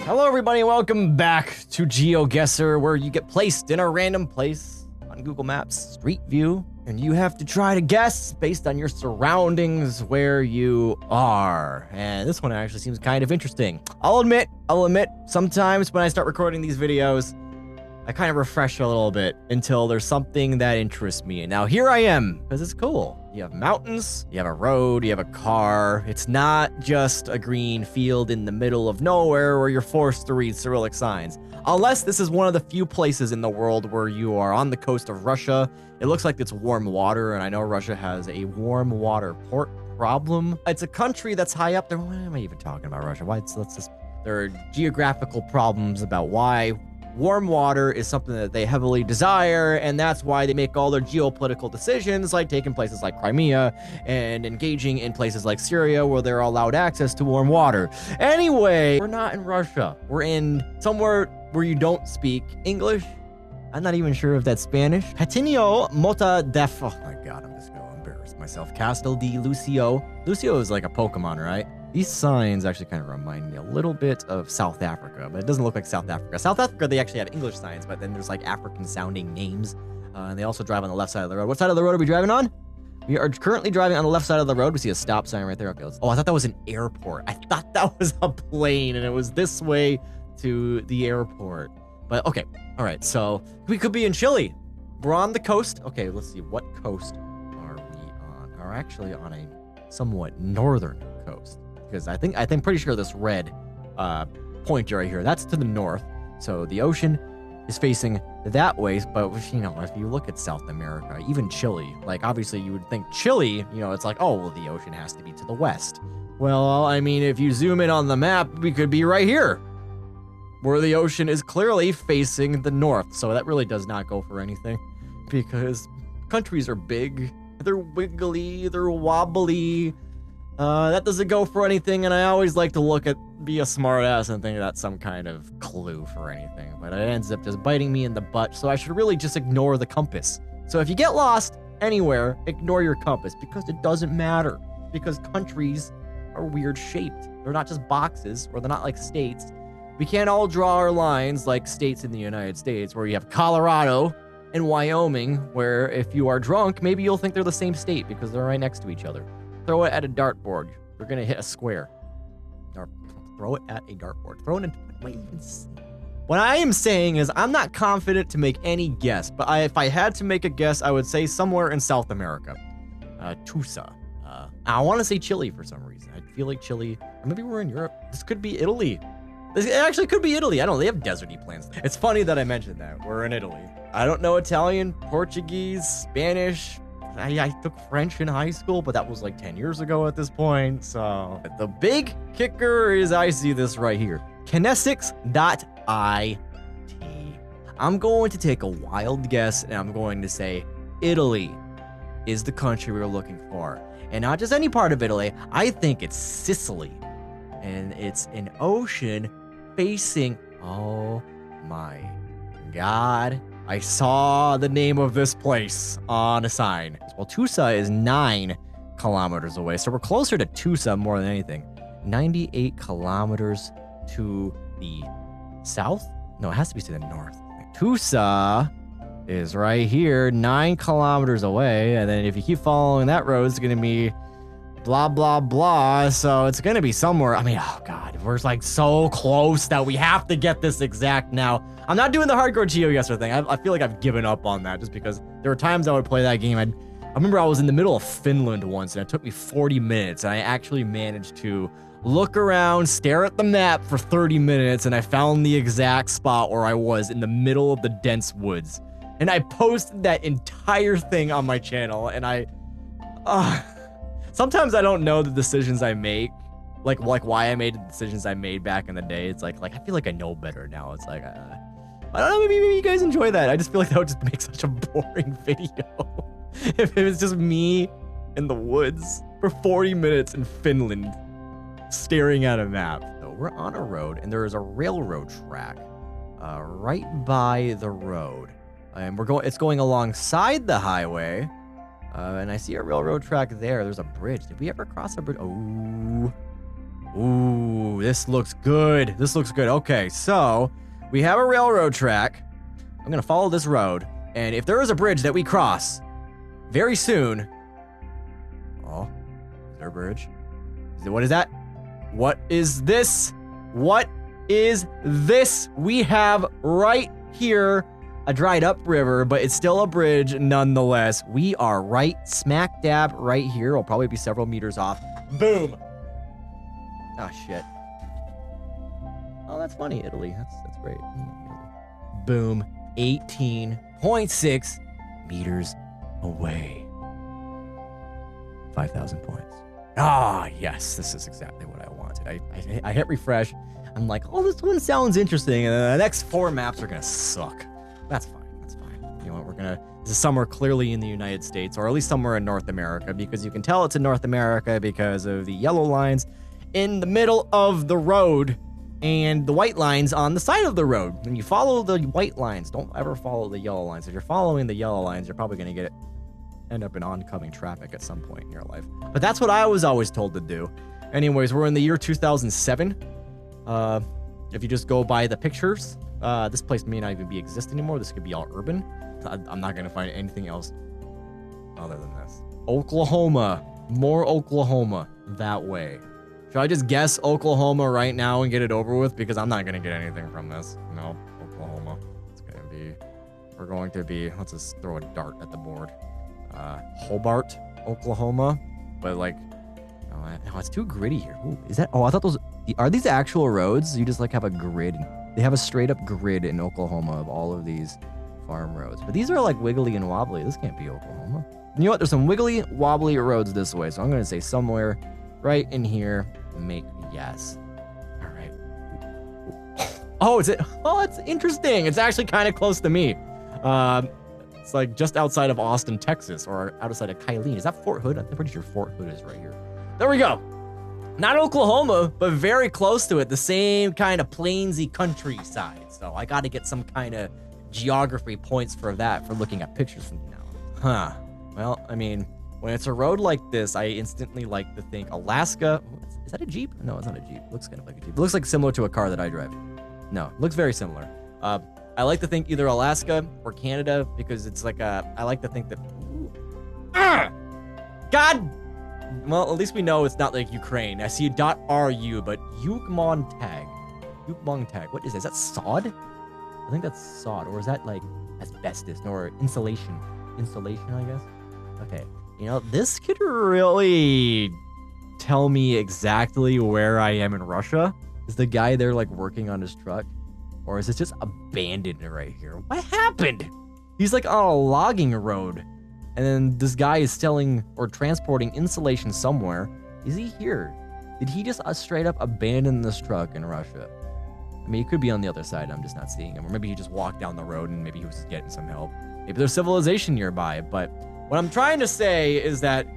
Hello everybody, welcome back to GeoGuessr, where you get placed in a random place on Google Maps, Street View, and you have to try to guess based on your surroundings where you are. And this one actually seems kind of interesting. I'll admit, sometimes when I start recording these videos, I kind of refresh a little bit until there's something that interests me. And now here I am, because it's cool. You have mountains, you have a road, you have a car. It's not just a green field in the middle of nowhere where you're forced to read Cyrillic signs. Unless this is one of the few places in the world where you are on the coast of Russia. It looks like it's warm water, and I know Russia has a warm water port problem. It's a country that's high up there. Why am I even talking about Russia? There are geographical problems about why warm water is something that they heavily desire, and that's why they make all their geopolitical decisions, like taking places like Crimea and engaging in places like Syria, where they're allowed access to warm water. Anyway, we're not in Russia. We're in somewhere where you don't speak English. I'm not even sure if that's Spanish. Patinio Mota def... Oh my god, I'm just going to embarrass myself. Castel di Lucio. Lucio is like a Pokemon, right? These signs actually kind of remind me a little bit of South Africa, but it doesn't look like South Africa. South Africa, they actually have English signs, but then there's like African-sounding names. And they also drive on the left side of the road. What side of the road are we driving on? We are currently driving on the left side of the road. We see a stop sign right there. Okay, oh, I thought that was an airport. I thought that was a plane, and it was this way to the airport. But okay, all right, so we could be in Chile. We're on the coast. Okay, let's see, what coast are we on? We're actually on a somewhat northern coast. Because I'm pretty sure this red pointer right here, that's to the north. So the ocean is facing that way. But, you know, if you look at South America, even Chile, like obviously you would think Chile, you know, it's like, oh, well, the ocean has to be to the west. Well, I mean, if you zoom in on the map, we could be right here, where the ocean is clearly facing the north. So that really does not go for anything, because countries are big, they're wiggly, they're wobbly. That doesn't go for anything, and I always like to be a smart ass and think that's some kind of clue for anything, but it ends up just biting me in the butt, so I should really just ignore the compass. So if you get lost anywhere, ignore your compass, because it doesn't matter, because countries are weird shaped. They're not just boxes, or they're not like states. We can't all draw our lines like states in the United States, where you have Colorado and Wyoming, where if you are drunk, maybe you'll think they're the same state because they're right next to each other. Throw it at a dartboard. You're gonna hit a square. Or throw it at a dartboard. Throw it into... What I am saying is I'm not confident to make any guess, but if I had to make a guess, I would say somewhere in South America. Tusa. I want to say Chile for some reason. I feel like Chile, or maybe we're in Europe. This could be Italy. It actually could be Italy. I don't know. They have deserty plains. It's funny that I mentioned that. We're in Italy. I don't know Italian, Portuguese, Spanish. I took French in high school, but that was like 10 years ago at this point. So the big kicker is I see this right here. Kinesics.it. I'm going to take a wild guess, and I'm going to say Italy is the country we're looking for. And not just any part of Italy. I think it's Sicily. And it's an ocean facing... Oh my God. I saw the name of this place on a sign. Well, Tusa is 9 kilometers away, so we're closer to Tusa more than anything. 98 kilometers to the south? No, it has to be to the north. Tusa is right here, 9 kilometers away, and then if you keep following that road, it's gonna be blah, blah, blah, so it's gonna be somewhere. I mean, oh God, we're like so close that we have to get this exact now. I'm not doing the hardcore GeoGuessr thing. I feel like I've given up on that just because there were times I would play that game. I remember I was in the middle of Finland once, and it took me 40 minutes, and I actually managed to look around, stare at the map for 30 minutes, and I found the exact spot where I was in the middle of the dense woods. And I posted that entire thing on my channel, and sometimes I don't know the decisions I make, like why I made the decisions I made back in the day. It's like I feel like I know better now. It's like, I don't know, maybe you guys enjoy that. I just feel like that would just make such a boring video if it was just me in the woods for 40 minutes in Finland staring at a map. So we're on a road, and there is a railroad track right by the road. And it's going alongside the highway. And I see a railroad track there. There's a bridge. Did we ever cross a bridge? Ooh. Ooh, this looks good. This looks good. Okay, so we have a railroad track. I'm gonna follow this road, and if there is a bridge that we cross very soon. Oh, is there a bridge? What is that? What is this? What is this? We have right here a dried up river, but it's still a bridge nonetheless. We are right smack dab right here. We'll probably be several meters off. Boom. Oh, shit. Oh, that's funny, Italy. That's great. Boom. 18.6 meters away. 5,000 points. Ah, yes. This is exactly what I wanted. I hit refresh. I'm like, oh, this one sounds interesting. And the next 4 maps are going to suck. That's fine. That's fine. You know what? This is somewhere clearly in the United States, or at least somewhere in North America, because you can tell it's in North America because of the yellow lines in the middle of the road and the white lines on the side of the road. When you follow the white lines, don't ever follow the yellow lines. If you're following the yellow lines, you're probably going to end up in oncoming traffic at some point in your life. But that's what I was always told to do. Anyways, we're in the year 2007. If you just go by the pictures, this place may not even be exist anymore. This could be all urban. I'm not going to find anything else other than this. Oklahoma. More Oklahoma that way. Should I just guess Oklahoma right now and get it over with? Because I'm not going to get anything from this. No, Oklahoma. We're going to be, let's just throw a dart at the board. Hobart, Oklahoma. But like, no, it's too gritty here. Ooh, is that, I thought those, are these actual roads? You just like have a grid. They have a straight up grid in Oklahoma of all of these farm roads. But these are like wiggly and wobbly. This can't be Oklahoma. You know what? There's some wiggly, wobbly roads this way. So I'm going to say somewhere right in here. Make yes. All right. Oh, is it? Oh, it's interesting. It's actually kind of close to me. It's like just outside of Austin, Texas, or outside of Kylene. Is that Fort Hood? I'm pretty sure Fort Hood is right here. There we go. Not Oklahoma, but very close to it. The same kind of plainsy countryside. So I got to get some kind of geography points for that, for looking at pictures from now. Huh. Well, I mean, when it's a road like this, I instantly like to think Alaska. Is that a Jeep? No, it's not a Jeep. It looks kind of like a Jeep. It looks like similar to a car that I drive. No, it looks very similar. I like to think either Alaska or Canada, because it's like I like to think that. God. Well, at least we know it's not like Ukraine. I see .ru, but Yukmontag. Yukmontag. What is that? Is that sod? I think that's sod. Or is that like asbestos or insulation? Insulation, I guess. Okay. You know, this could really tell me exactly where I am in Russia. Is the guy there like working on his truck? Or is it just abandoned right here? What happened? He's like on a logging road. And then this guy is selling or transporting insulation somewhere. Is he here? Did he just straight up abandon this truck in Russia? I mean, he could be on the other side. I'm just not seeing him. Or maybe he just walked down the road and maybe he was getting some help. Maybe there's civilization nearby. But what I'm trying to say is that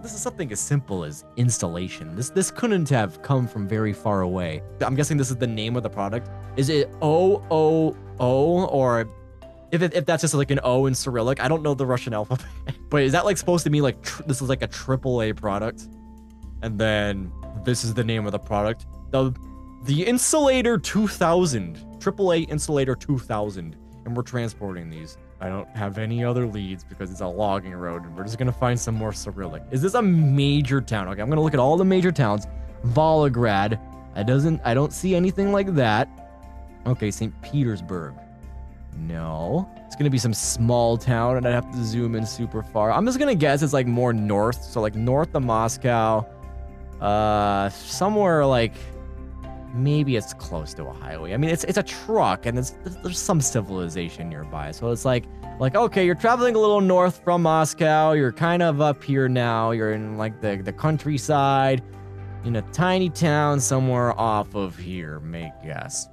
this is something as simple as installation. This couldn't have come from very far away. I'm guessing this is the name of the product. Is it OOO, or if that's just like an O in Cyrillic? I don't know the Russian alphabet. But is that like supposed to mean like this is like a AAA product? And then this is the name of the product. The Insulator 2000. AAA Insulator 2000. And we're transporting these. I don't have any other leads because it's a logging road, and we're just gonna find some more Cyrillic. Is this a major town? Okay, I'm gonna look at all the major towns. Volgograd. I don't see anything like that. Okay, St. Petersburg. No. It's gonna be some small town, and I'd have to zoom in super far. I'm just gonna guess it's like more north. So like north of Moscow. Somewhere like maybe it's close to a highway. I mean, it's a truck, and there's some civilization nearby. So it's like okay, you're traveling a little north from Moscow. You're kind of up here now. You're in like the countryside, in a tiny town somewhere off of here. Make guess.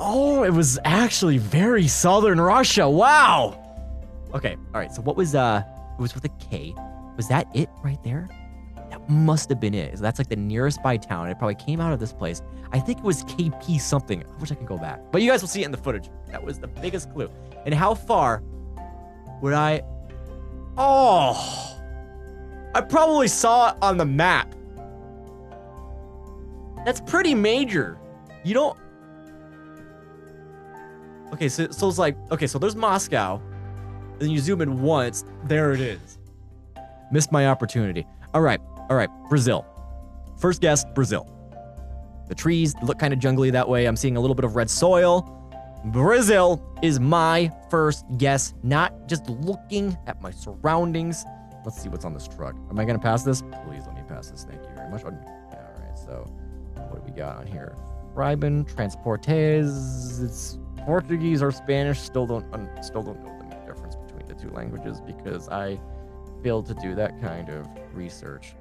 Oh, it was actually very southern Russia. Wow. Okay, all right. So what was it was with a K. Was that it right there? That must have been it. So that's like the nearest by town. It probably came out of this place. I think it was KP something. I wish I could go back. But you guys will see it in the footage. That was the biggest clue. And how far would I... Oh! I probably saw it on the map. That's pretty major. You don't... Okay, so it's like... Okay, so there's Moscow. Then you zoom in once. There it is. Missed my opportunity. All right. Brazil. First guess, Brazil. The trees look kind of jungly that way. I'm seeing a little bit of red soil. Brazil is my first guess, not just looking at my surroundings. Let's see what's on this truck. Am I going to pass this? Please let me pass this. Thank you very much. All right, so what do we got on here? Freiben, Transportes. It's Portuguese or Spanish. Still don't know the difference between the two languages because I failed to do that kind of research.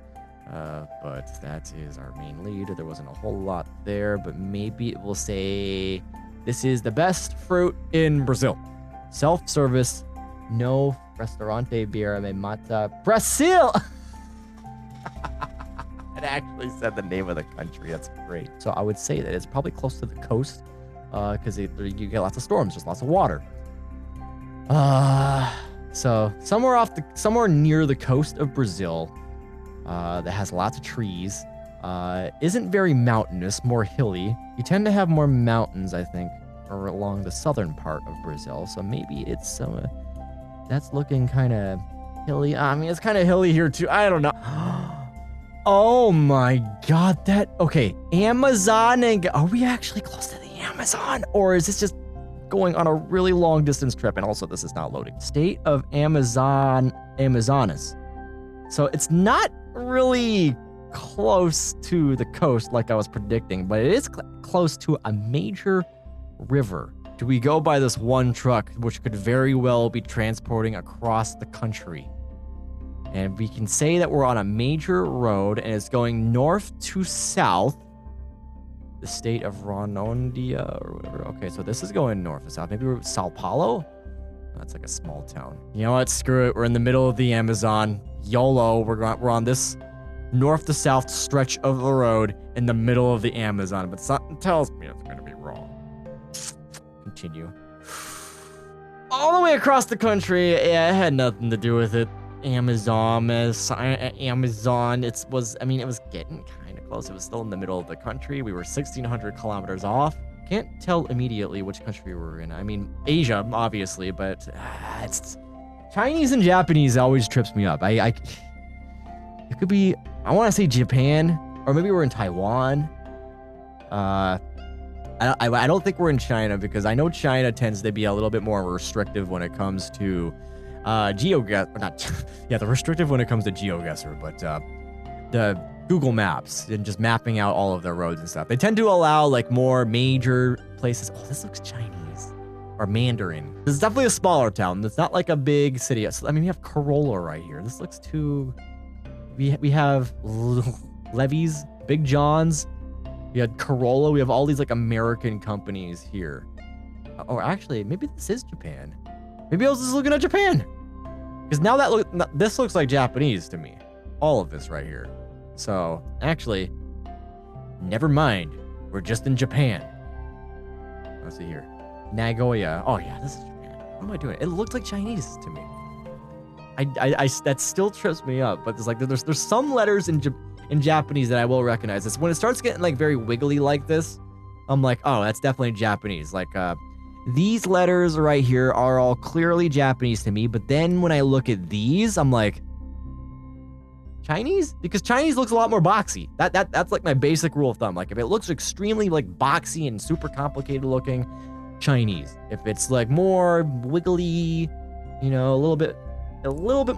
But that is our main lead. There wasn't a whole lot there, but maybe it will say this is the best fruit in Brazil. Self-service, no restaurante beer me mata. Brazil! It actually said the name of the country. That's great. So I would say that it's probably close to the coast because you get lots of storms, just lots of water. So somewhere near the coast of Brazil that has lots of trees, isn't very mountainous, more hilly. You tend to have more mountains, I think, along the southern part of Brazil. So maybe it's that's looking kind of hilly. I mean, it's kind of hilly here too. I don't know. Oh my God, okay. Amazon, and are we actually close to the Amazon? Or is this just going on a really long distance trip? And also this is not loading. State of Amazonas. So it's not really close to the coast like I was predicting, but it is close to a major river. Do we go by this one truck, which could very well be transporting across the country? And we can say that we're on a major road and it's going north to south. The state of Ronondia or whatever. Okay, so this is going north to south. Maybe we're Sao Paulo? That's like a small town. You know what? Screw it. We're in the middle of the Amazon. YOLO. We're on this north to south stretch of the road in the middle of the Amazon. But something tells me it's going to be wrong. Continue. All the way across the country. Yeah, it had nothing to do with it. Amazon. It was getting kind of close. It was still in the middle of the country. We were 1,600 kilometers off. Can't tell immediately which country we're in. I mean, Asia, obviously, but it's Chinese and Japanese always trips me up. It could be, I want to say Japan, or maybe we're in Taiwan. I don't think we're in China because I know China tends to be a little bit more restrictive when it comes to GeoGuessr, restrictive when it comes to GeoGuessr, but the Google Maps and just mapping out all of their roads and stuff. They tend to allow like more major places. Oh, this looks Chinese or Mandarin. This is definitely a smaller town. It's not like a big city. I mean, we have Corolla right here. This looks too. We have Levy's, Big John's. We had Corolla. We have all these like American companies here. Or actually, maybe this is Japan. Maybe I was just looking at Japan. Because now this looks like Japanese to me. All of this right here. So, actually, never mind. We're just in Japan. Let's see here. Nagoya. Oh, yeah, this is Japan. What am I doing? It looks like Chinese to me. That still trips me up, but there's some letters in Japanese that I will recognize. It's when it starts getting like very wiggly like this, I'm like, oh, that's definitely Japanese. Like, these letters right here are all clearly Japanese to me, but then when I look at these, I'm like, Chinese? Because Chinese looks a lot more boxy. That's like my basic rule of thumb. Like if it looks extremely like boxy and super complicated looking, Chinese. If it's like more wiggly, you know, a little bit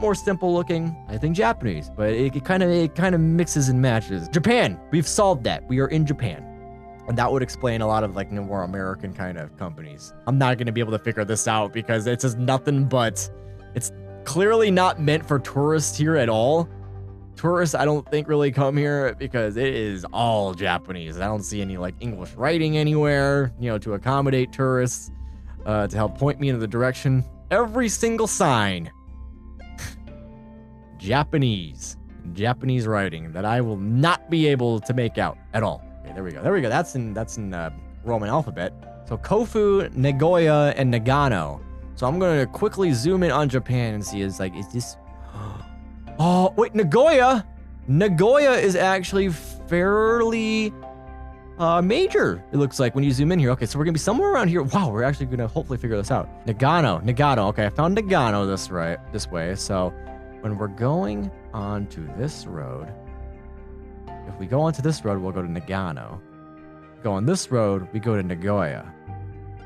more simple looking, I think Japanese. But it kind of mixes and matches. Japan. We've solved that. We are in Japan. And that would explain a lot of like more American kind of companies. I'm not going to be able to figure this out because it's just nothing but, it's clearly not meant for tourists here at all. Tourists, I don't think really come here because it is all Japanese. I don't see any like English writing anywhere, you know, to accommodate tourists, to help point me in the direction. Every single sign, Japanese writing that I will not be able to make out at all. Okay, there we go. That's in Roman alphabet. So Kofu, Nagoya, and Nagano. So I'm going to quickly zoom in on Japan and see is this... Oh, wait, Nagoya! Nagoya is actually fairly major, it looks like when you zoom in here. Okay, so we're gonna be somewhere around here. Wow, we're actually gonna hopefully figure this out. Nagano. Okay, I found Nagano this way. So when we're going onto this road, if we go onto this road, we'll go to Nagano. Go on this road, we go to Nagoya.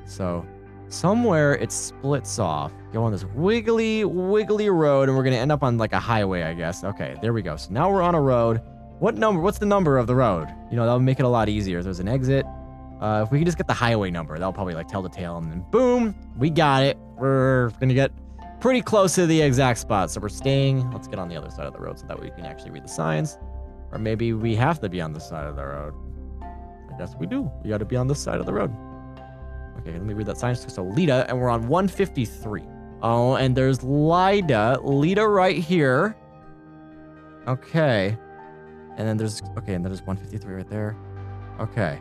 So somewhere it splits off. Go on this wiggly road, and we're gonna end up on like a highway, I guess. Okay, there we go. So now we're on a road. What's the number of the road? You know, that'll make it a lot easier. There's an exit. If we can just get the highway number, that'll probably like tell the tale, and then boom, we got it. We're gonna get pretty close to the exact spot. So we're staying. Let's get on the other side of the road so that we can actually read the signs. Or maybe we have to be on this side of the road. I guess we do. We got to be on this side of the road. Okay, let me read that sign. So Lida, and we're on 153. Oh, and there's Lida right here. Okay. And then there's 153 right there. Okay.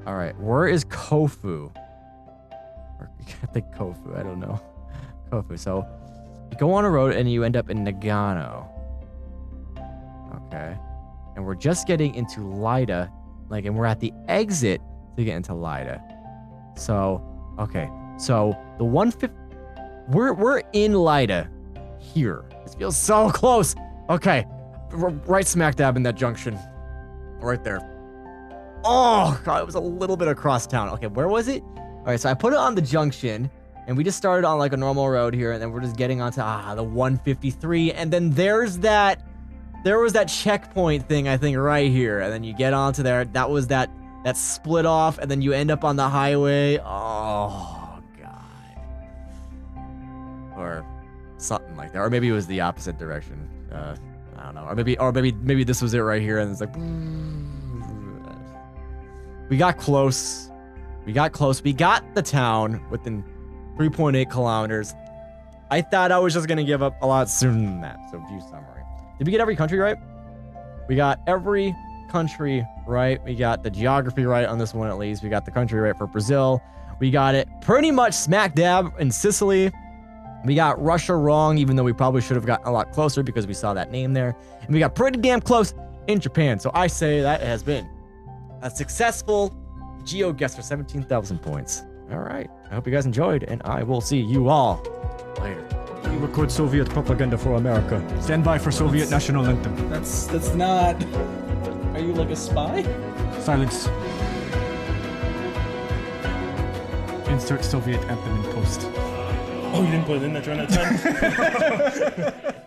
All right. Where is Kofu? I think Kofu. I don't know. Kofu. So you go on a road and you end up in Nagano. Okay. And we're just getting into Lida. And we're at the exit to get into Lida. So, okay. So the 150. We're in Lida here. This feels so close. Okay. Right smack dab in that junction. Right there. Oh, God, it was a little bit across town. Okay, where was it? All right, so I put it on the junction, and we just started on like a normal road here, and then we're just getting onto the 153, and then there was that checkpoint thing, I think, right here, and then you get onto there. That was that split off, and then you end up on the highway. Oh, God. Or something like that. Or maybe it was the opposite direction. I don't know. Or maybe this was it right here, and it's like we got close. We got the town within 3.8 kilometers. I thought I was just gonna give up a lot sooner than that. So view summary. Did we get every country right? We got every country right. We got the geography right on this one at least. We got the country right for Brazil. We got it pretty much smack dab in Sicily. We got Russia wrong, even though we probably should have gotten a lot closer because we saw that name there. And we got pretty damn close in Japan. So I say that has been a successful GeoGuessr, 17,000 points. All right. I hope you guys enjoyed, and I will see you all later. We record Soviet propaganda for America. Stand by for Soviet national anthem. That's not... Are you like a spy? Silence. Insert Soviet anthem in post. Oh, you didn't put it in there during that time?